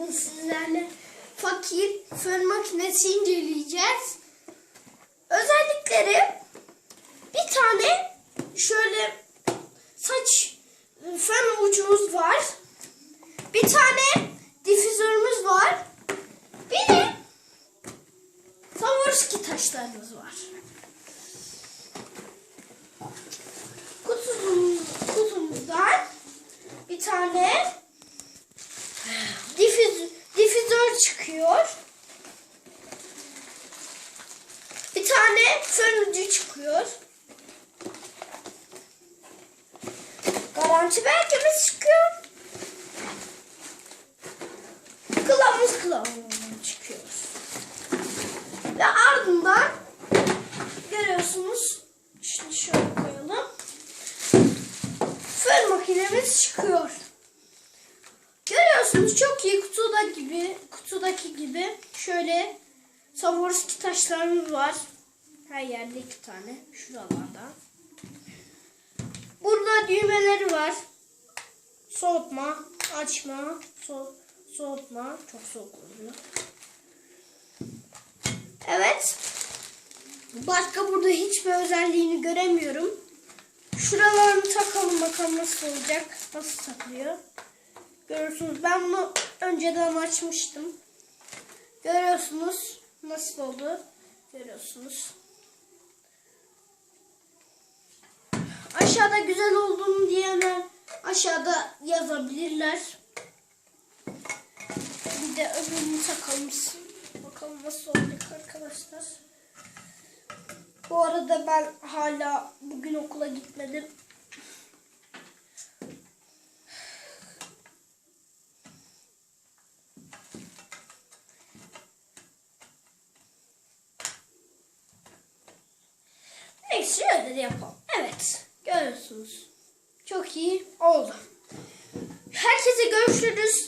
bugün sizlerle fakir fön makinesi inceleyeceğiz. Özellikleri: bir tane şöyle saç fön ucumuz var. Bir tane difüzörümüz var. Bir de Swarovski taşlarımız var. Kutumuzdan bir tane difüzör çıkıyor. Bir tane fön ucu çıkıyor. Garanti belgemiz çıkıyor. Kılavuz çıkıyor. Ve ardından görüyorsunuz, şimdi şöyle koyalım. Fön makinemiz çıkıyor. Görüyorsunuz, çok iyi kutudaki gibi şöyle Swarovski taşlarımız var. Her yerde 2 tane, şuralarda. Burada düğmeleri var. Soğutma, açma, soğutma. Çok soğuk oluyor. Evet. Başka burada hiçbir özelliğini göremiyorum. Şuralarını takalım bakalım nasıl olacak. Nasıl takılıyor. Görüyorsunuz, ben bunu önceden açmıştım. Görüyorsunuz nasıl oldu. Görüyorsunuz. Aşağıda güzel olduğunu diyenler aşağıda yazabilirler. Bir de öbürünü takalım. Bakalım nasıl olacak arkadaşlar. Bu arada ben hala bugün okula gitmedim. Neyse, şöyle de yapalım. Evet, görüyorsunuz. Çok iyi oldu. Herkese görüşürüz.